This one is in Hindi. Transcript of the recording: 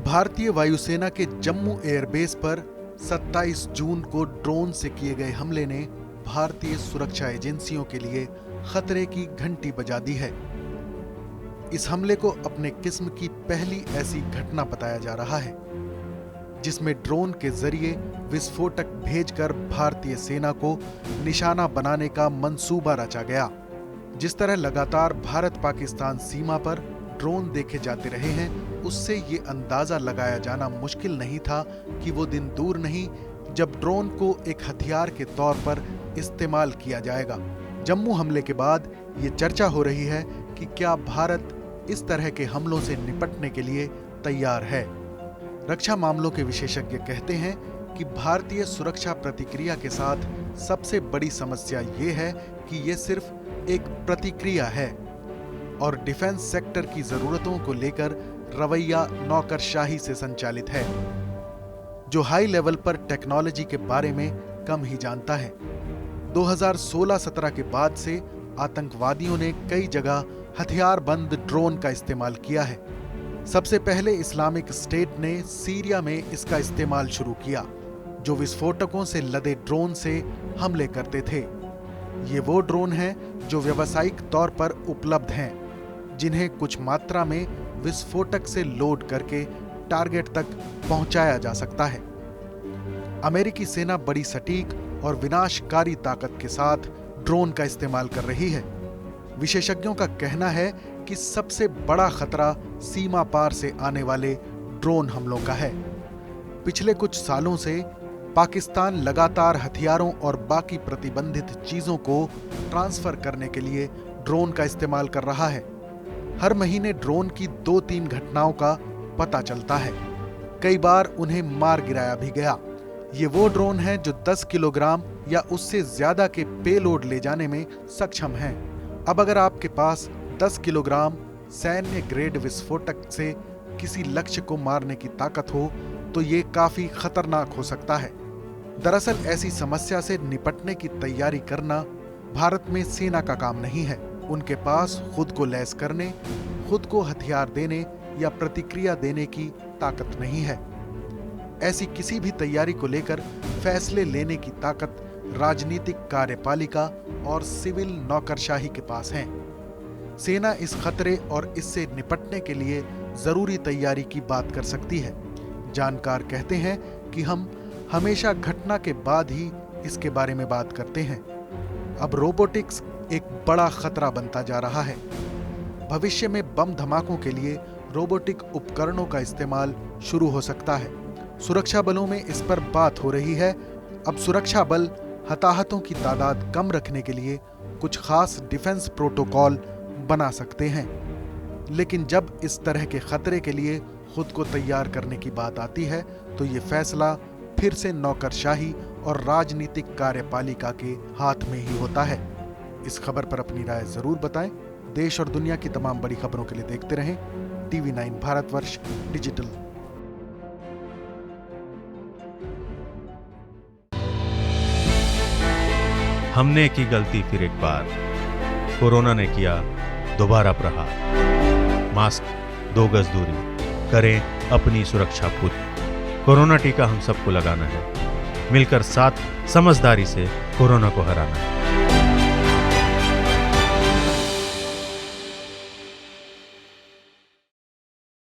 भारतीय वायुसेना के जम्मू एयरबेस पर 27 जून को ड्रोन से किए गए हमले ने भारतीय सुरक्षा एजेंसियों के लिए खतरे की घंटी बजा दी है। इस हमले को अपने किस्म की पहली ऐसी घटना बताया जा रहा है जिसमें ड्रोन के जरिए विस्फोटक भेजकर भारतीय सेना को निशाना बनाने का मंसूबा रचा गया। जिस तरह लगातार भारत पाकिस्तान सीमा पर ड्रोन देखे जाते रहे हैं, उससे ये अंदाजा लगाया जाना मुश्किल नहीं था कि वो दिन दूर नहीं जब ड्रोन को एक हथियार के तौर पर इस्तेमाल किया जाएगा। जम्मू हमले के बाद ये चर्चा हो रही है कि क्या भारत इस तरह के हमलों से निपटने के लिए तैयार है। रक्षा मामलों के विशेषज्ञ कहते हैं कि भारतीय सुरक्षा प्रतिक्रिया के साथ सबसे बड़ी समस्या ये है कि ये सिर्फ एक प्रतिक्रिया है और डिफेंस सेक्टर की जरूरतों को लेकर रवैया नौकरशाही से संचालित है, जो हाई लेवल पर टेक्नोलॉजी के बारे में कम ही जानता है। 2016-17 के बाद से आतंकवादियों ने कई जगह हथियारबंद ड्रोन का इस्तेमाल किया है। सबसे पहले इस्लामिक स्टेट ने सीरिया में इसका इस्तेमाल शुरू किया, जो विस्फोटकों से लदे ड्रोन से हमले करते थे। ये वो ड्रोन हैं जो व्यावसायिक तौर पर उपलब्ध हैं, जिन्हें कुछ मात्रा में विस्फोटक से लोड करके टारगेट तक पहुंचाया जा सकता है। अमेरिकी सेना बड़ी सटीक और विनाशकारी ताकत के साथ ड्रोन का इस्तेमाल कर रही है। विशेषज्ञों का कहना है कि सबसे बड़ा खतरा सीमा पार से आने वाले ड्रोन हमलों का है। पिछले कुछ सालों से पाकिस्तान लगातार हथियारों और बाकी प्रतिबंधित चीजों को ट्रांसफर करने के लिए ड्रोन का इस्तेमाल कर रहा है। हर महीने ड्रोन की 2-3 घटनाओं का पता चलता है। कई बार उन्हें मार गिराया भी गया। ये वो ड्रोन हैं जो 10 किलोग्राम या उससे ज्यादा के पेलोड ले जाने में सक्षम हैं। अब अगर आपके पास 10 किलोग्राम सैन्य ग्रेड विस्फोटक से किसी लक्ष्य को मारने की ताकत हो तो ये काफी खतरनाक हो सकता है। दरअसल ऐसी समस्या से निपटने की तैयारी करना भारत में सेना का काम नहीं है। उनके पास खुद को लैस करने, खुद को हथियार देने या प्रतिक्रिया देने की ताकत नहीं है। ऐसी किसी भी तैयारी को लेकर फैसले लेने की ताकत राजनीतिक कार्यपालिका और सिविल नौकरशाही के पास है। सेना इस खतरे और इससे निपटने के लिए जरूरी तैयारी की बात कर सकती है। जानकार कहते हैं कि हम हमेशा घटना के बाद ही इसके बारे में बात करते हैं। अब रोबोटिक्स एक बड़ा खतरा बनता जा रहा है। भविष्य में बम धमाकों के लिए रोबोटिक उपकरणों का इस्तेमाल शुरू हो सकता है। सुरक्षा बलों में इस पर बात हो रही है। अब सुरक्षा बल हताहतों की तादाद कम रखने के लिए कुछ खास डिफेंस प्रोटोकॉल बना सकते हैं। लेकिन जब इस तरह के खतरे के लिए खुद को तैयार करने की बात आती है तो ये फैसला फिर से नौकरशाही और राजनीतिक कार्यपालिका के हाथ में ही होता है। इस खबर पर अपनी राय जरूर बताएं। देश और दुनिया की तमाम बड़ी खबरों के लिए देखते रहें TV9 भारतवर्ष डिजिटल। हमने की गलती फिर एक बार, कोरोना ने किया दोबारा प्रहार। मास्क, 2 गज दूरी, करें अपनी सुरक्षा खुद। कोरोना टीका हम सबको लगाना है। मिलकर साथ समझदारी से कोरोना को हराना है।